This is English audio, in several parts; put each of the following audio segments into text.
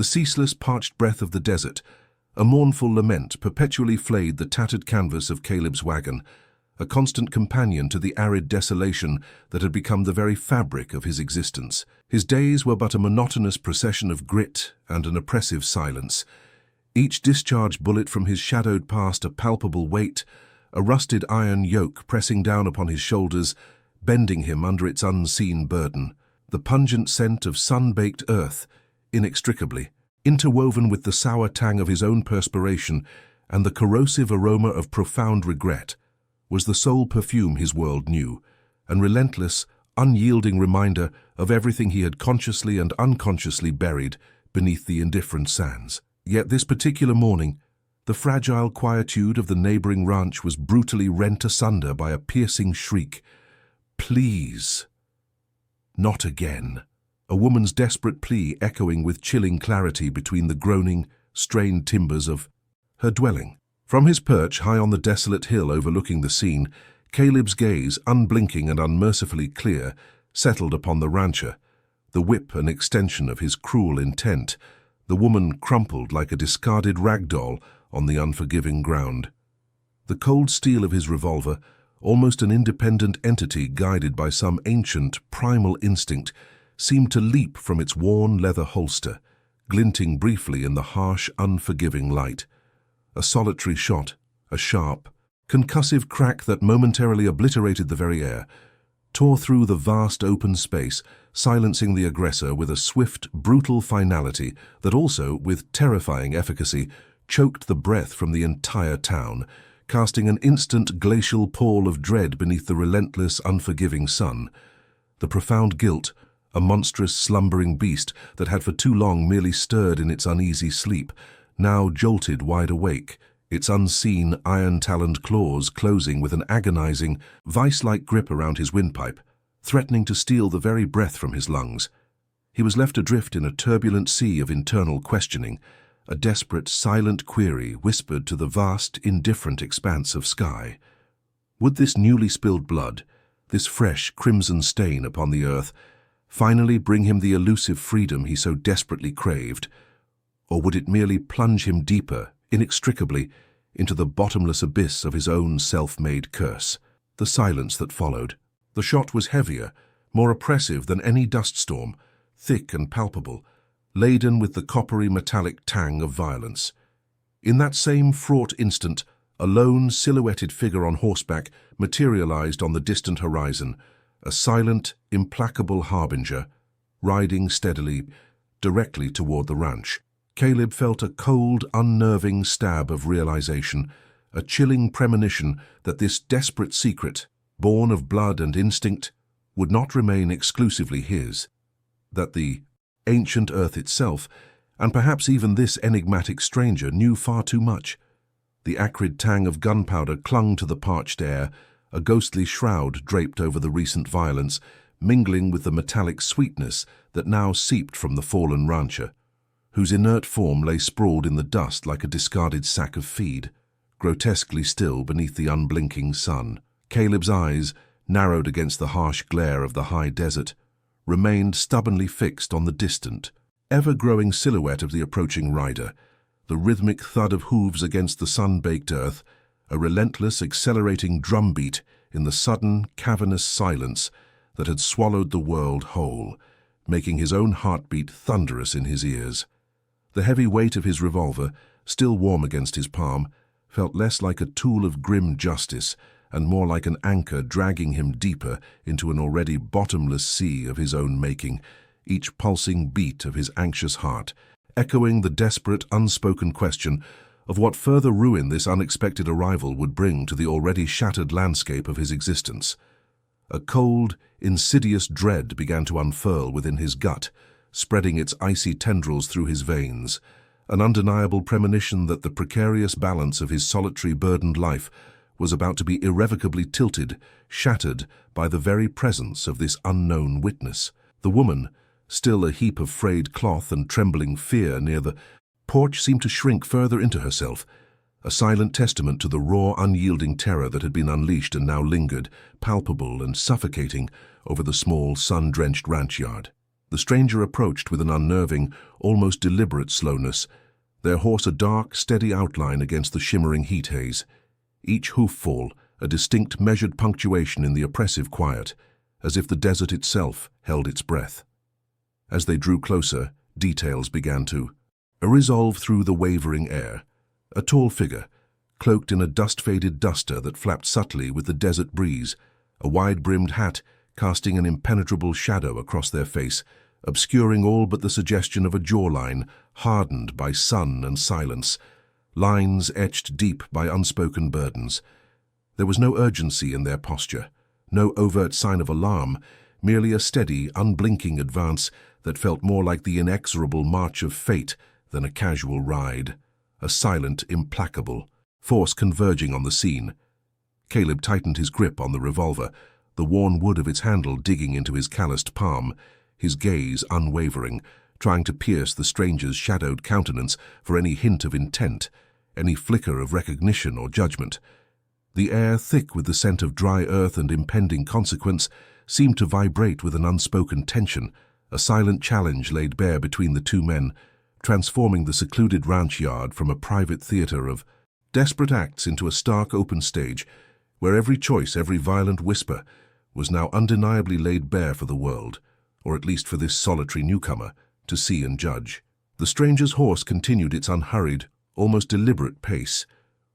The ceaseless parched breath of the desert, a mournful lament, perpetually flayed the tattered canvas of Caleb's wagon, a constant companion to the arid desolation that had become the very fabric of his existence. His days were but a monotonous procession of grit and an oppressive silence. Each discharged bullet from his shadowed past a palpable weight, a rusted iron yoke pressing down upon his shoulders, bending him under its unseen burden. The pungent scent of sun-baked earth, inextricably, interwoven with the sour tang of his own perspiration and the corrosive aroma of profound regret, was the sole perfume his world knew, and relentless, unyielding reminder of everything he had consciously and unconsciously buried beneath the indifferent sands. Yet this particular morning, the fragile quietude of the neighboring ranch was brutally rent asunder by a piercing shriek. "Please, not again." A woman's desperate plea echoing with chilling clarity between the groaning, strained timbers of her dwelling. From his perch high on the desolate hill overlooking the scene, Caleb's gaze, unblinking and unmercifully clear, settled upon the rancher, the whip an extension of his cruel intent, the woman crumpled like a discarded rag doll on the unforgiving ground. The cold steel of his revolver, almost an independent entity guided by some ancient, primal instinct, seemed to leap from its worn leather holster, glinting briefly in the harsh, unforgiving light. A solitary shot, a sharp, concussive crack that momentarily obliterated the very air, tore through the vast open space, silencing the aggressor with a swift, brutal finality that also, with terrifying efficacy, choked the breath from the entire town, casting an instant glacial pall of dread beneath the relentless, unforgiving sun. The profound guilt, a monstrous, slumbering beast that had for too long merely stirred in its uneasy sleep, now jolted wide awake, its unseen, iron-taloned claws closing with an agonizing, vice-like grip around his windpipe, threatening to steal the very breath from his lungs. He was left adrift in a turbulent sea of internal questioning, a desperate, silent query whispered to the vast, indifferent expanse of sky. Would this newly spilled blood, this fresh, crimson stain upon the earth, finally bring him the elusive freedom he so desperately craved? Or would it merely plunge him deeper, inextricably, into the bottomless abyss of his own self-made curse? The silence that followed. The shot was heavier, more oppressive than any dust storm, thick and palpable, laden with the coppery metallic tang of violence. In that same fraught instant, a lone, silhouetted figure on horseback materialized on the distant horizon, a silent, implacable harbinger, riding steadily, directly toward the ranch. Caleb felt a cold, unnerving stab of realization, a chilling premonition that this desperate secret, born of blood and instinct, would not remain exclusively his, that the ancient earth itself, and perhaps even this enigmatic stranger, knew far too much. The acrid tang of gunpowder clung to the parched air, a ghostly shroud draped over the recent violence, mingling with the metallic sweetness that now seeped from the fallen rancher, whose inert form lay sprawled in the dust like a discarded sack of feed, grotesquely still beneath the unblinking sun. Caleb's eyes, narrowed against the harsh glare of the high desert, remained stubbornly fixed on the distant, ever-growing silhouette of the approaching rider, the rhythmic thud of hooves against the sun-baked earth, a relentless, accelerating drumbeat in the sudden, cavernous silence that had swallowed the world whole, making his own heartbeat thunderous in his ears. The heavy weight of his revolver, still warm against his palm, felt less like a tool of grim justice and more like an anchor dragging him deeper into an already bottomless sea of his own making, each pulsing beat of his anxious heart, echoing the desperate, unspoken question of what further ruin this unexpected arrival would bring to the already shattered landscape of his existence. A cold, insidious dread began to unfurl within his gut, spreading its icy tendrils through his veins, an undeniable premonition that the precarious balance of his solitary, burdened life was about to be irrevocably tilted, shattered by the very presence of this unknown witness. The woman, still a heap of frayed cloth and trembling fear near the porch, seemed to shrink further into herself, a silent testament to the raw, unyielding terror that had been unleashed and now lingered, palpable and suffocating, over the small, sun-drenched ranch yard. The stranger approached with an unnerving, almost deliberate slowness, their horse a dark, steady outline against the shimmering heat haze. Each hoof-fall a distinct measured punctuation in the oppressive quiet, as if the desert itself held its breath. As they drew closer, details began to resolve through the wavering air. A tall figure, cloaked in a dust-faded duster that flapped subtly with the desert breeze, a wide-brimmed hat casting an impenetrable shadow across their face, obscuring all but the suggestion of a jawline hardened by sun and silence, lines etched deep by unspoken burdens. There was no urgency in their posture, no overt sign of alarm, merely a steady, unblinking advance that felt more like the inexorable march of fate than a casual ride, a silent, implacable force converging on the scene. Caleb tightened his grip on the revolver, the worn wood of its handle digging into his calloused palm, his gaze unwavering, trying to pierce the stranger's shadowed countenance for any hint of intent, any flicker of recognition or judgment. The air, thick with the scent of dry earth and impending consequence, seemed to vibrate with an unspoken tension, a silent challenge laid bare between the two men, transforming the secluded ranch yard from a private theater of desperate acts into a stark open stage, where every choice, every violent whisper, was now undeniably laid bare for the world, or at least for this solitary newcomer, to see and judge. The stranger's horse continued its unhurried, almost deliberate pace,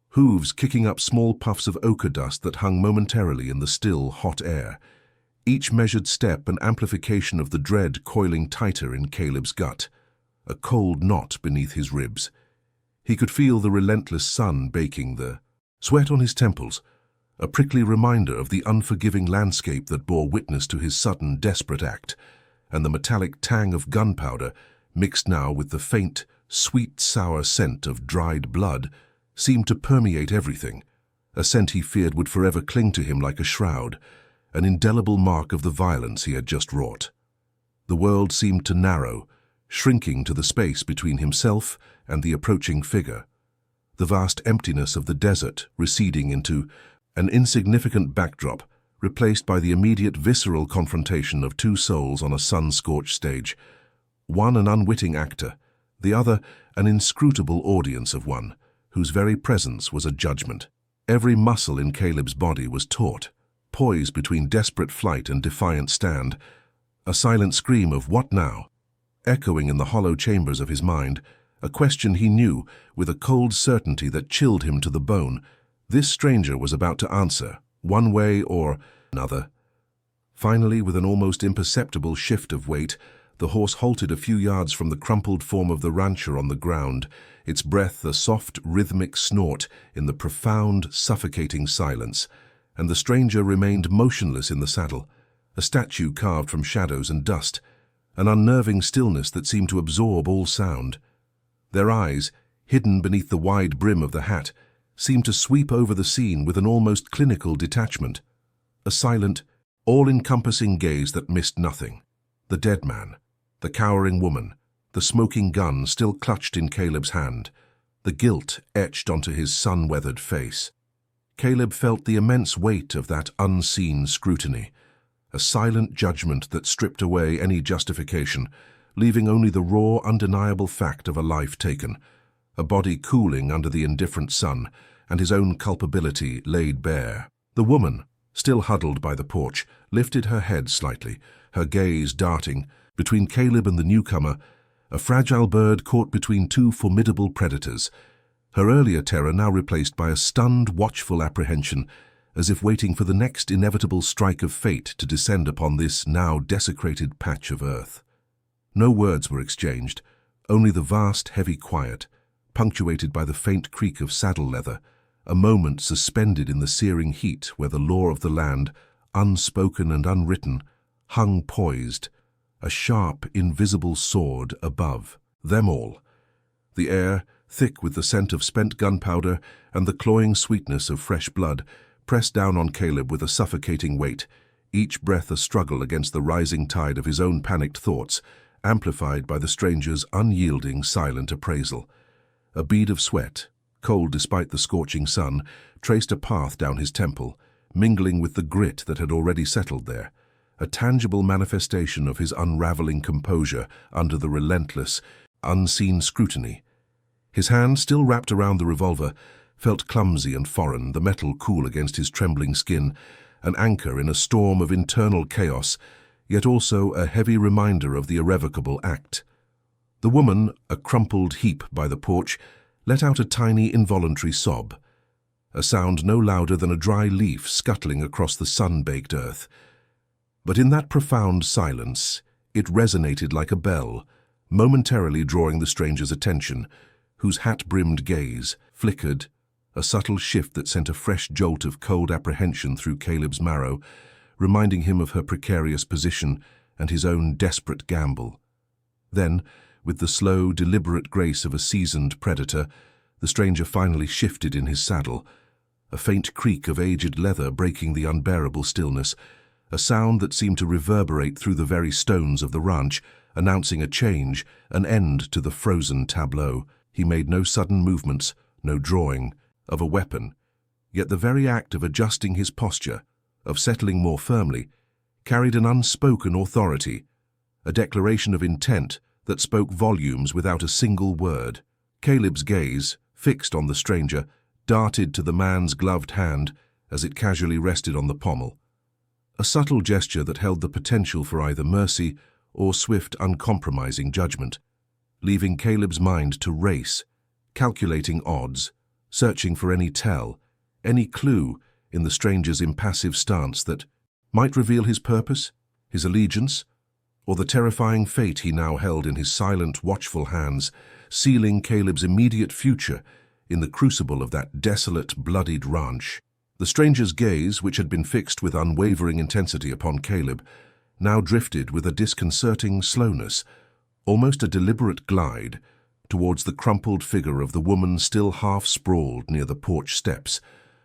hooves kicking up small puffs of ochre dust that hung momentarily in the still, hot air, each measured step an amplification of the dread coiling tighter in Caleb's gut, a cold knot beneath his ribs. He could feel the relentless sun baking the sweat on his temples, a prickly reminder of the unforgiving landscape that bore witness to his sudden, desperate act, and the metallic tang of gunpowder, mixed now with the faint, sweet, sour scent of dried blood, seemed to permeate everything, a scent he feared would forever cling to him like a shroud, an indelible mark of the violence he had just wrought. The world seemed to narrow, shrinking to the space between himself and the approaching figure, the vast emptiness of the desert receding into an insignificant backdrop, replaced by the immediate visceral confrontation of two souls on a sun-scorched stage, one an unwitting actor, the other an inscrutable audience of one, whose very presence was a judgment. Every muscle in Caleb's body was taut, poised between desperate flight and defiant stand, a silent scream of "What now?" echoing in the hollow chambers of his mind, a question he knew with a cold certainty that chilled him to the bone. This stranger was about to answer, one way or another. Finally, with an almost imperceptible shift of weight, the horse halted a few yards from the crumpled form of the rancher on the ground, its breath a soft, rhythmic snort in the profound, suffocating silence, and the stranger remained motionless in the saddle, a statue carved from shadows and dust, an unnerving stillness that seemed to absorb all sound. Their eyes, hidden beneath the wide brim of the hat, seemed to sweep over the scene with an almost clinical detachment, a silent, all-encompassing gaze that missed nothing. The dead man, the cowering woman, the smoking gun still clutched in Caleb's hand, the guilt etched onto his sun-weathered face. Caleb felt the immense weight of that unseen scrutiny, a silent judgment that stripped away any justification, leaving only the raw, undeniable fact of a life taken, a body cooling under the indifferent sun, and his own culpability laid bare. The woman, still huddled by the porch, lifted her head slightly, her gaze darting, between Caleb and the newcomer, a fragile bird caught between two formidable predators, her earlier terror now replaced by a stunned, watchful apprehension, as if waiting for the next inevitable strike of fate to descend upon this now desecrated patch of earth. No words were exchanged, only the vast, heavy quiet, punctuated by the faint creak of saddle leather, a moment suspended in the searing heat where the law of the land, unspoken and unwritten, hung poised, a sharp, invisible sword above them all. The air, thick with the scent of spent gunpowder and the cloying sweetness of fresh blood, pressed down on Caleb with a suffocating weight, each breath a struggle against the rising tide of his own panicked thoughts, amplified by the stranger's unyielding, silent appraisal. A bead of sweat, cold despite the scorching sun, traced a path down his temple, mingling with the grit that had already settled there, a tangible manifestation of his unraveling composure under the relentless, unseen scrutiny. His hand, still wrapped around the revolver, felt clumsy and foreign, the metal cool against his trembling skin, an anchor in a storm of internal chaos, yet also a heavy reminder of the irrevocable act. The woman, a crumpled heap by the porch, let out a tiny involuntary sob, a sound no louder than a dry leaf scuttling across the sun-baked earth. But in that profound silence, it resonated like a bell, momentarily drawing the stranger's attention, whose hat-brimmed gaze flickered, a subtle shift that sent a fresh jolt of cold apprehension through Caleb's marrow, reminding him of her precarious position and his own desperate gamble. Then, with the slow, deliberate grace of a seasoned predator, the stranger finally shifted in his saddle, a faint creak of aged leather breaking the unbearable stillness, a sound that seemed to reverberate through the very stones of the ranch, announcing a change, an end to the frozen tableau. He made no sudden movements, no drawing of a weapon, yet the very act of adjusting his posture, of settling more firmly, carried an unspoken authority, a declaration of intent that spoke volumes without a single word. Caleb's gaze, fixed on the stranger, darted to the man's gloved hand as it casually rested on the pommel, a subtle gesture that held the potential for either mercy or swift, uncompromising judgment, leaving Caleb's mind to race, calculating odds, searching for any tell, any clue in the stranger's impassive stance that might reveal his purpose, his allegiance, or the terrifying fate he now held in his silent, watchful hands, sealing Caleb's immediate future in the crucible of that desolate, bloodied ranch. The stranger's gaze, which had been fixed with unwavering intensity upon Caleb, now drifted with a disconcerting slowness, almost a deliberate glide, towards the crumpled figure of the woman still half-sprawled near the porch steps,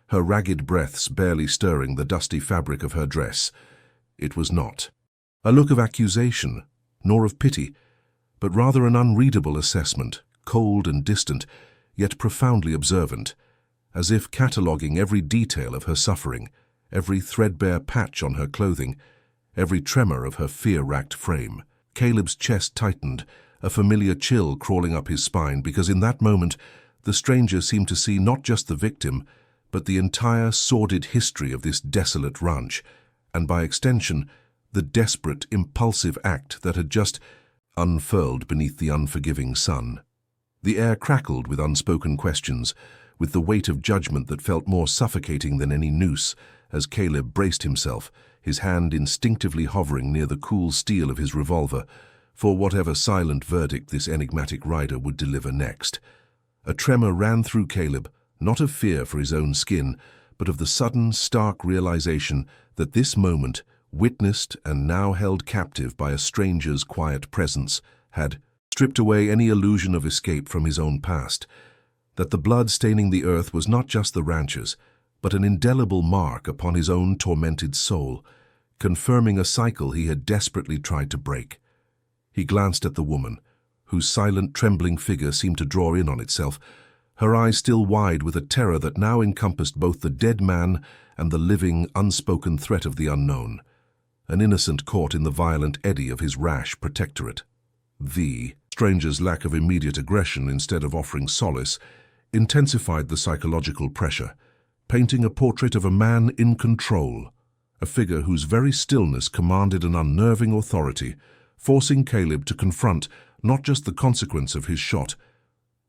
her ragged breaths barely stirring the dusty fabric of her dress. It was not a look of accusation, nor of pity, but rather an unreadable assessment, cold and distant, yet profoundly observant, as if cataloguing every detail of her suffering, every threadbare patch on her clothing, every tremor of her fear-racked frame. Caleb's chest tightened, a familiar chill crawling up his spine, because in that moment the stranger seemed to see not just the victim, but the entire sordid history of this desolate ranch, and by extension, the desperate, impulsive act that had just unfurled beneath the unforgiving sun. The air crackled with unspoken questions, with the weight of judgment that felt more suffocating than any noose, as Caleb braced himself, his hand instinctively hovering near the cool steel of his revolver, for whatever silent verdict this enigmatic rider would deliver next. A tremor ran through Caleb, not of fear for his own skin, but of the sudden, stark realization that this moment, witnessed and now held captive by a stranger's quiet presence, had stripped away any illusion of escape from his own past, that the blood staining the earth was not just the rancher's, but an indelible mark upon his own tormented soul, confirming a cycle he had desperately tried to break. He glanced at the woman, whose silent, trembling figure seemed to draw in on itself, her eyes still wide with a terror that now encompassed both the dead man and the living, unspoken threat of the unknown, an innocent caught in the violent eddy of his rash protectorate. The stranger's lack of immediate aggression, instead of offering solace, intensified the psychological pressure, painting a portrait of a man in control, a figure whose very stillness commanded an unnerving authority, forcing Caleb to confront not just the consequence of his shot,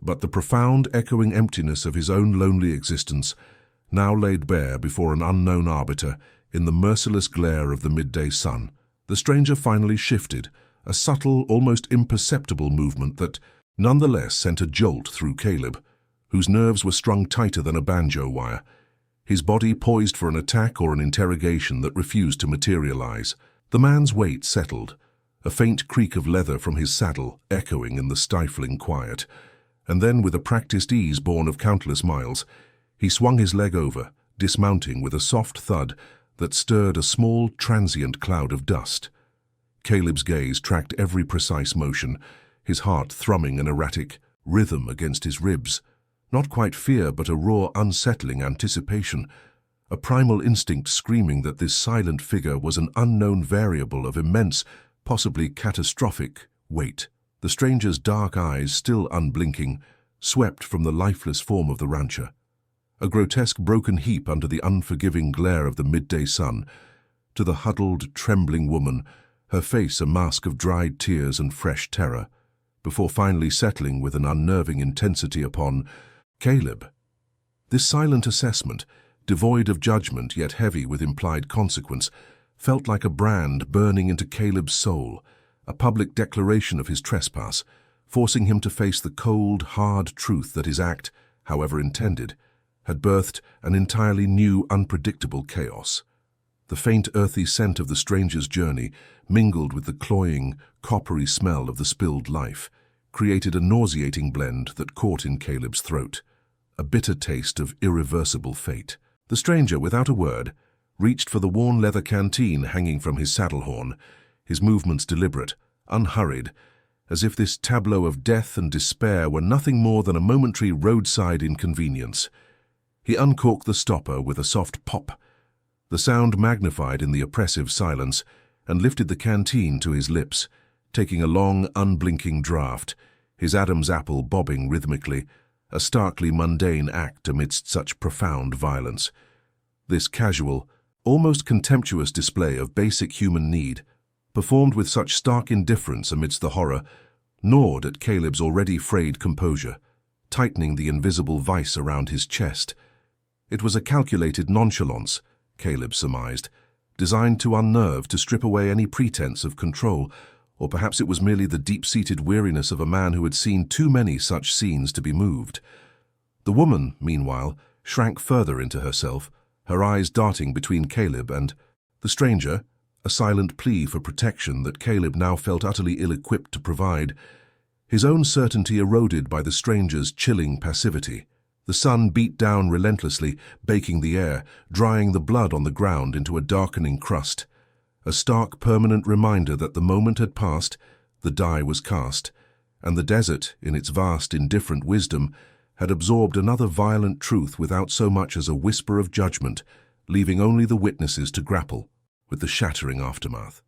but the profound, echoing emptiness of his own lonely existence, now laid bare before an unknown arbiter in the merciless glare of the midday sun. The stranger finally shifted, a subtle, almost imperceptible movement that nonetheless sent a jolt through Caleb, whose nerves were strung tighter than a banjo wire, his body poised for an attack or an interrogation that refused to materialize. The man's weight settled, a faint creak of leather from his saddle echoing in the stifling quiet, and then, with a practiced ease born of countless miles, he swung his leg over, dismounting with a soft thud that stirred a small, transient cloud of dust. Caleb's gaze tracked every precise motion, his heart thrumming an erratic rhythm against his ribs. Not quite fear, but a raw, unsettling anticipation, a primal instinct screaming that this silent figure was an unknown variable of immense, possibly catastrophic, weight. The stranger's dark eyes, still unblinking, swept from the lifeless form of the rancher, a grotesque broken heap under the unforgiving glare of the midday sun, to the huddled, trembling woman, her face a mask of dried tears and fresh terror, before finally settling with an unnerving intensity upon Caleb. This silent assessment, devoid of judgment yet heavy with implied consequence, felt like a brand burning into Caleb's soul, a public declaration of his trespass, forcing him to face the cold, hard truth that his act, however intended, had birthed an entirely new, unpredictable chaos. The faint, earthy scent of the stranger's journey, mingled with the cloying, coppery smell of the spilled life, created a nauseating blend that caught in Caleb's throat, a bitter taste of irreversible fate. The stranger, without a word, reached for the worn leather canteen hanging from his saddle horn, his movements deliberate, unhurried, as if this tableau of death and despair were nothing more than a momentary roadside inconvenience. He uncorked the stopper with a soft pop, the sound magnified in the oppressive silence, and lifted the canteen to his lips, taking a long, unblinking draught, his Adam's apple bobbing rhythmically, a starkly mundane act amidst such profound violence. This casual, almost contemptuous display of basic human need, performed with such stark indifference amidst the horror, gnawed at Caleb's already frayed composure, tightening the invisible vice around his chest. It was a calculated nonchalance, Caleb surmised, designed to unnerve, to strip away any pretense of control, or perhaps it was merely the deep-seated weariness of a man who had seen too many such scenes to be moved. The woman, meanwhile, shrank further into herself, her eyes darting between Caleb and the stranger, a silent plea for protection that Caleb now felt utterly ill-equipped to provide, his own certainty eroded by the stranger's chilling passivity. The sun beat down relentlessly, baking the air, drying the blood on the ground into a darkening crust, a stark, permanent reminder that the moment had passed, the die was cast, and the desert, in its vast, indifferent wisdom, had absorbed another violent truth without so much as a whisper of judgment, leaving only the witnesses to grapple with the shattering aftermath.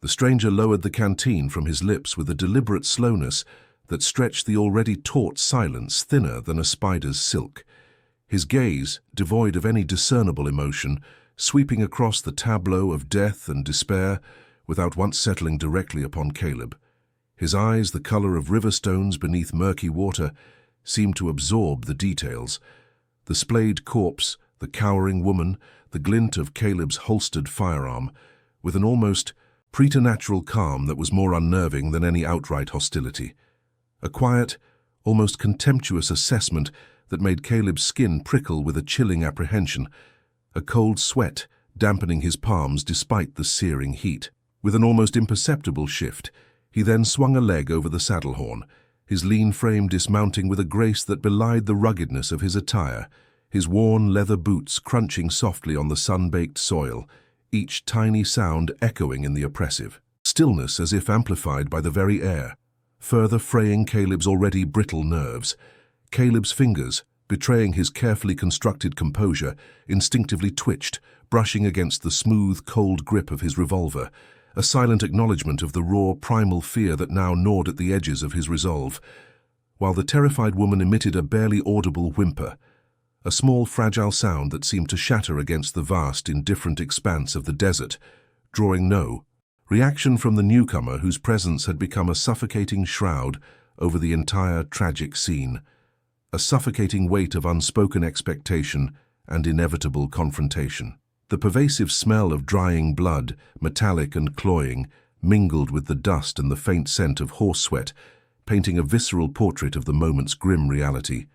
The stranger lowered the canteen from his lips with a deliberate slowness that stretched the already taut silence thinner than a spider's silk, his gaze, devoid of any discernible emotion, sweeping across the tableau of death and despair without once settling directly upon Caleb. His eyes, the color of river stones beneath murky water, seemed to absorb the details. The splayed corpse, the cowering woman, the glint of Caleb's holstered firearm, with an almost preternatural calm that was more unnerving than any outright hostility. A quiet, almost contemptuous assessment that made Caleb's skin prickle with a chilling apprehension, a cold sweat dampening his palms despite the searing heat. With an almost imperceptible shift, he then swung a leg over the saddle horn, his lean frame dismounting with a grace that belied the ruggedness of his attire, his worn leather boots crunching softly on the sun-baked soil, each tiny sound echoing in the oppressive stillness as if amplified by the very air, further fraying Caleb's already brittle nerves. Caleb's fingers, betraying his carefully constructed composure, instinctively twitched, brushing against the smooth, cold grip of his revolver, a silent acknowledgement of the raw, primal fear that now gnawed at the edges of his resolve, while the terrified woman emitted a barely audible whimper, a small, fragile sound that seemed to shatter against the vast, indifferent expanse of the desert, drawing no reaction from the newcomer whose presence had become a suffocating shroud over the entire tragic scene, a suffocating weight of unspoken expectation and inevitable confrontation. The pervasive smell of drying blood, metallic and cloying, mingled with the dust and the faint scent of horse sweat, painting a visceral portrait of the moment's grim reality.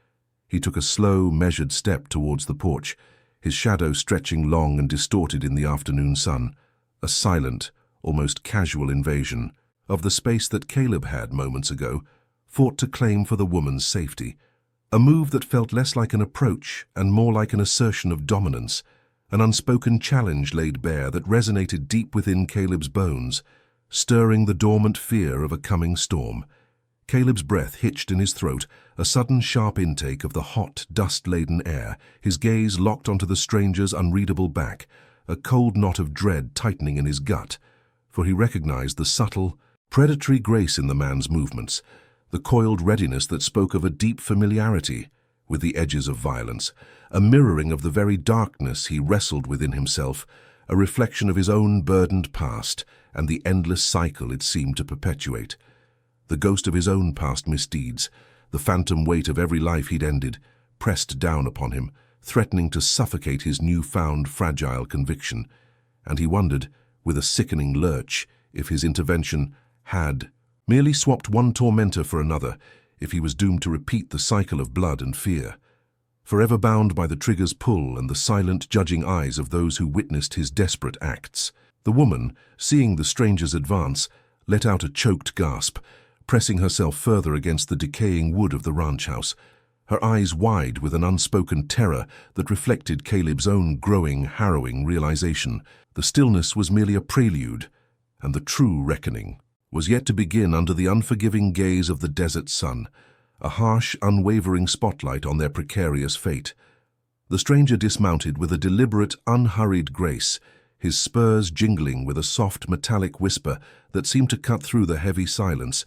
He took a slow, measured step towards the porch, his shadow stretching long and distorted in the afternoon sun, a silent, almost casual invasion of the space that Caleb had, moments ago, fought to claim for the woman's safety, a move that felt less like an approach and more like an assertion of dominance, an unspoken challenge laid bare that resonated deep within Caleb's bones, stirring the dormant fear of a coming storm. Caleb's breath hitched in his throat, a sudden sharp intake of the hot, dust-laden air, his gaze locked onto the stranger's unreadable back, a cold knot of dread tightening in his gut, for he recognized the subtle, predatory grace in the man's movements, the coiled readiness that spoke of a deep familiarity with the edges of violence, a mirroring of the very darkness he wrestled within himself, a reflection of his own burdened past and the endless cycle it seemed to perpetuate. The ghost of his own past misdeeds, the phantom weight of every life he'd ended, pressed down upon him, threatening to suffocate his newfound fragile conviction, and he wondered, with a sickening lurch, if his intervention had merely swapped one tormentor for another, if he was doomed to repeat the cycle of blood and fear, forever bound by the trigger's pull and the silent, judging eyes of those who witnessed his desperate acts. The woman, seeing the stranger's advance, let out a choked gasp, pressing herself further against the decaying wood of the ranch house, her eyes wide with an unspoken terror that reflected Caleb's own growing, harrowing realization. The stillness was merely a prelude, and the true reckoning was yet to begin under the unforgiving gaze of the desert sun, a harsh, unwavering spotlight on their precarious fate. The stranger dismounted with a deliberate, unhurried grace, his spurs jingling with a soft metallic whisper that seemed to cut through the heavy silence,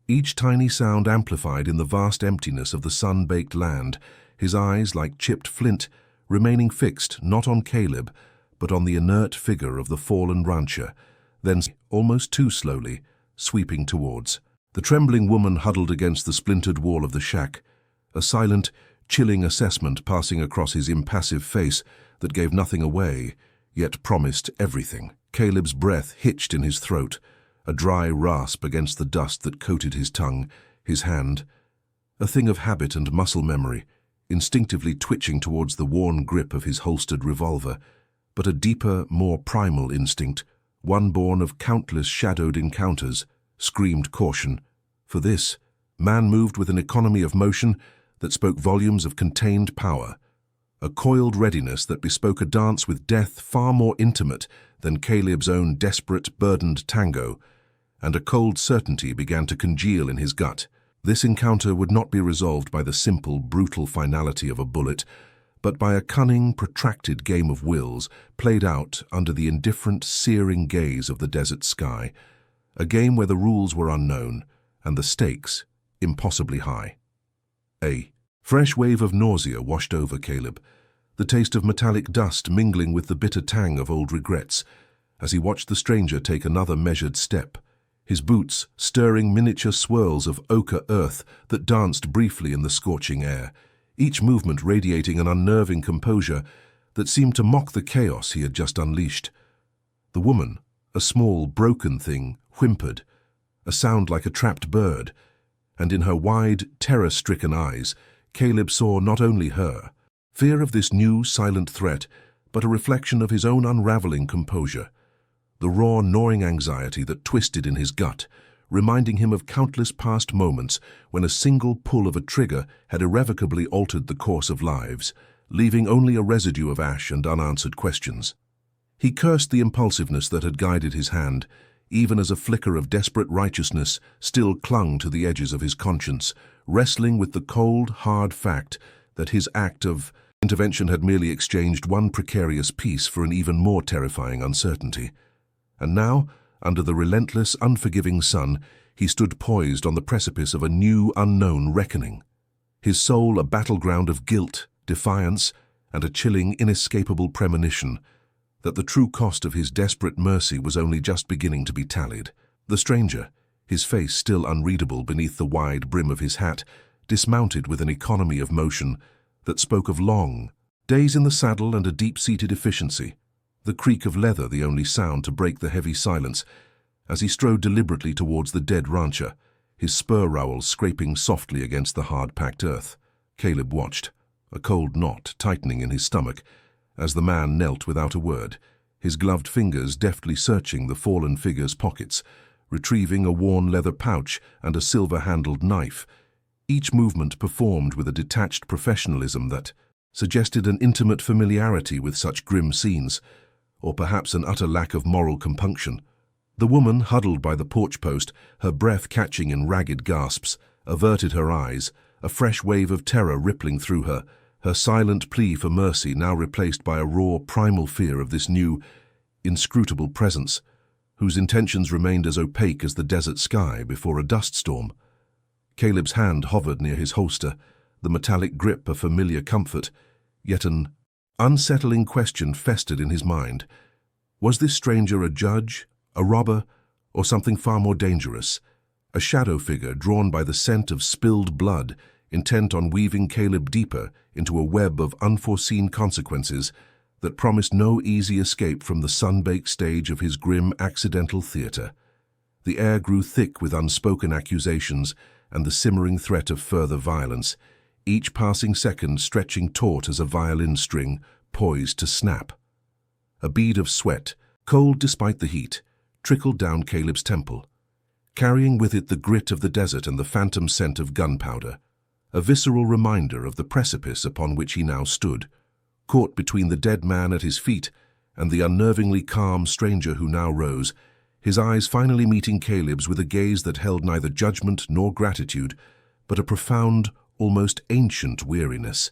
each tiny sound amplified in the vast emptiness of the sun-baked land, his eyes, like chipped flint, remaining fixed not on Caleb, but on the inert figure of the fallen rancher, then, almost too slowly, sweeping towards. The trembling woman huddled against the splintered wall of the shack, a silent, chilling assessment passing across his impassive face that gave nothing away, yet promised everything. Caleb's breath hitched in his throat, a dry rasp against the dust that coated his tongue, his hand, a thing of habit and muscle memory, instinctively twitching towards the worn grip of his holstered revolver, but a deeper, more primal instinct, one born of countless shadowed encounters, screamed caution. For this, man moved with an economy of motion that spoke volumes of contained power, a coiled readiness that bespoke a dance with death far more intimate than Caleb's own desperate, burdened tango, and a cold certainty began to congeal in his gut. This encounter would not be resolved by the simple, brutal finality of a bullet, but by a cunning, protracted game of wills played out under the indifferent, searing gaze of the desert sky, a game where the rules were unknown and the stakes impossibly high. A fresh wave of nausea washed over Caleb, the taste of metallic dust mingling with the bitter tang of old regrets, as he watched the stranger take another measured step, his boots stirring miniature swirls of ochre earth that danced briefly in the scorching air, each movement radiating an unnerving composure that seemed to mock the chaos he had just unleashed. The woman, a small, broken thing, whimpered, a sound like a trapped bird, and in her wide, terror-stricken eyes, Caleb saw not only her, fear of this new, silent threat, but a reflection of his own unraveling composure, the raw, gnawing anxiety that twisted in his gut, reminding him of countless past moments when a single pull of a trigger had irrevocably altered the course of lives, leaving only a residue of ash and unanswered questions. He cursed the impulsiveness that had guided his hand, even as a flicker of desperate righteousness still clung to the edges of his conscience, wrestling with the cold, hard fact that his act of intervention had merely exchanged one precarious peace for an even more terrifying uncertainty. And now, under the relentless, unforgiving sun, he stood poised on the precipice of a new, unknown reckoning, his soul a battleground of guilt, defiance, and a chilling, inescapable premonition that the true cost of his desperate mercy was only just beginning to be tallied. The stranger, his face still unreadable beneath the wide brim of his hat, dismounted with an economy of motion that spoke of long days in the saddle and a deep-seated efficiency, the creak of leather the only sound to break the heavy silence, as he strode deliberately towards the dead rancher, his spur rowels scraping softly against the hard-packed earth. Caleb watched, a cold knot tightening in his stomach, as the man knelt without a word, his gloved fingers deftly searching the fallen figure's pockets, retrieving a worn leather pouch and a silver-handled knife, each movement performed with a detached professionalism that suggested an intimate familiarity with such grim scenes, or perhaps an utter lack of moral compunction. The woman, huddled by the porch post, her breath catching in ragged gasps, averted her eyes, a fresh wave of terror rippling through her, her silent plea for mercy now replaced by a raw, primal fear of this new, inscrutable presence, whose intentions remained as opaque as the desert sky before a dust storm. Caleb's hand hovered near his holster, the metallic grip a familiar comfort, yet an unsettling question festered in his mind. Was this stranger a judge, a robber, or something far more dangerous? A shadow figure drawn by the scent of spilled blood, intent on weaving Caleb deeper into a web of unforeseen consequences that promised no easy escape from the sun-baked stage of his grim accidental theater. The air grew thick with unspoken accusations and the simmering threat of further violence, each passing second stretching taut as a violin string poised to snap. A bead of sweat, cold despite the heat, trickled down Caleb's temple, carrying with it the grit of the desert and the phantom scent of gunpowder, a visceral reminder of the precipice upon which he now stood, caught between the dead man at his feet and the unnervingly calm stranger who now rose, his eyes finally meeting Caleb's with a gaze that held neither judgment nor gratitude, but a profound, almost ancient weariness,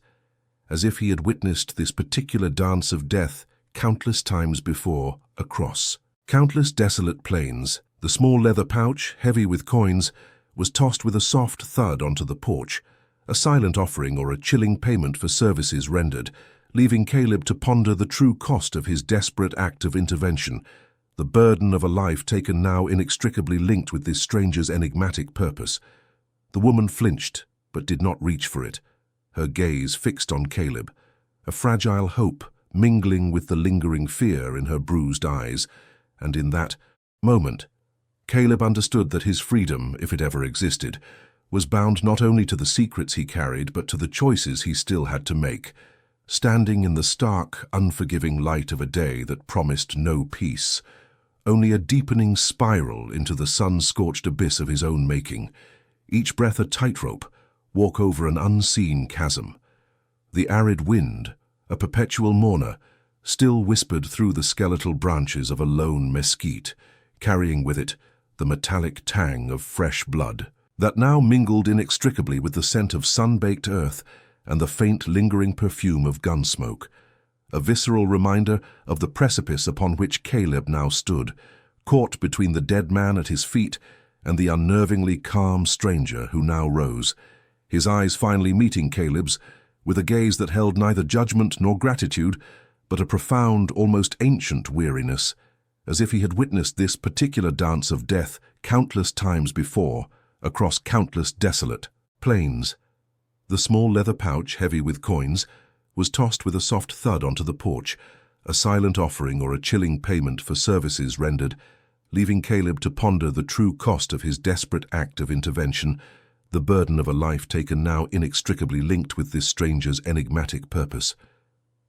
as if he had witnessed this particular dance of death countless times before across countless desolate plains. The small leather pouch, heavy with coins, was tossed with a soft thud onto the porch, a silent offering or a chilling payment for services rendered, leaving Caleb to ponder the true cost of his desperate act of intervention, the burden of a life taken now inextricably linked with this stranger's enigmatic purpose. The woman flinched, but did not reach for it, her gaze fixed on Caleb, a fragile hope mingling with the lingering fear in her bruised eyes, and in that moment, Caleb understood that his freedom, if it ever existed, was bound not only to the secrets he carried, but to the choices he still had to make, standing in the stark, unforgiving light of a day that promised no peace, only a deepening spiral into the sun-scorched abyss of his own making, each breath a tightrope, walk over an unseen chasm. The arid wind, a perpetual mourner, still whispered through the skeletal branches of a lone mesquite, carrying with it the metallic tang of fresh blood that now mingled inextricably with the scent of sun-baked earth and the faint lingering perfume of gun smoke, a visceral reminder of the precipice upon which Caleb now stood, caught between the dead man at his feet and the unnervingly calm stranger who now rose, his eyes finally meeting Caleb's, with a gaze that held neither judgment nor gratitude, but a profound, almost ancient weariness, as if he had witnessed this particular dance of death countless times before, across countless desolate plains. The small leather pouch, heavy with coins, was tossed with a soft thud onto the porch, a silent offering or a chilling payment for services rendered, leaving Caleb to ponder the true cost of his desperate act of intervention, the burden of a life taken now inextricably linked with this stranger's enigmatic purpose.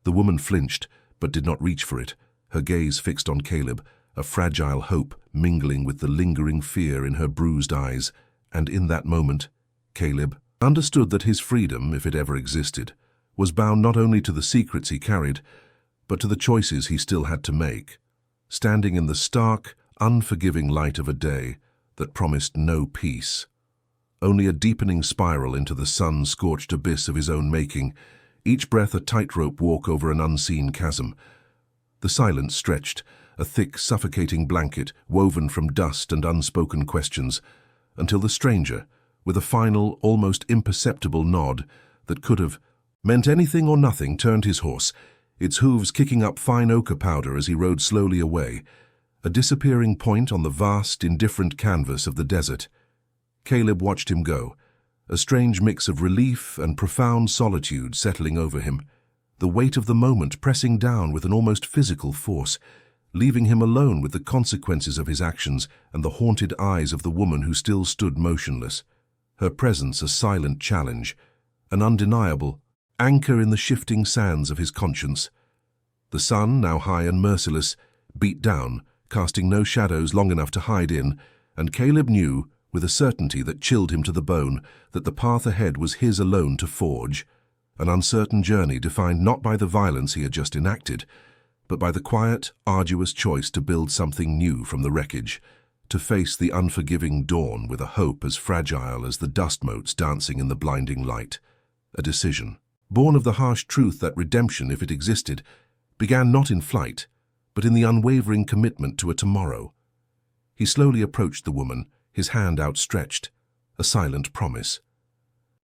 The woman flinched, but did not reach for it, her gaze fixed on Caleb, a fragile hope mingling with the lingering fear in her bruised eyes, and in that moment, Caleb understood that his freedom, if it ever existed, was bound not only to the secrets he carried, but to the choices he still had to make, standing in the stark, unforgiving light of a day that promised no peace, only a deepening spiral into the sun-scorched abyss of his own making, each breath a tightrope walk over an unseen chasm. The silence stretched, a thick, suffocating blanket woven from dust and unspoken questions, until the stranger, with a final, almost imperceptible nod that could have meant anything or nothing, turned his horse, its hooves kicking up fine ochre powder as he rode slowly away, a disappearing point on the vast, indifferent canvas of the desert. Caleb watched him go, a strange mix of relief and profound solitude settling over him, the weight of the moment pressing down with an almost physical force, leaving him alone with the consequences of his actions and the haunted eyes of the woman who still stood motionless, her presence a silent challenge, an undeniable anchor in the shifting sands of his conscience. The sun, now high and merciless, beat down, casting no shadows long enough to hide in, and Caleb knew, with a certainty that chilled him to the bone, that the path ahead was his alone to forge, an uncertain journey defined not by the violence he had just enacted, but by the quiet, arduous choice to build something new from the wreckage, to face the unforgiving dawn with a hope as fragile as the dust motes dancing in the blinding light. A decision, born of the harsh truth that redemption, if it existed, began not in flight, but in the unwavering commitment to a tomorrow. He slowly approached the woman, his hand outstretched, a silent promise.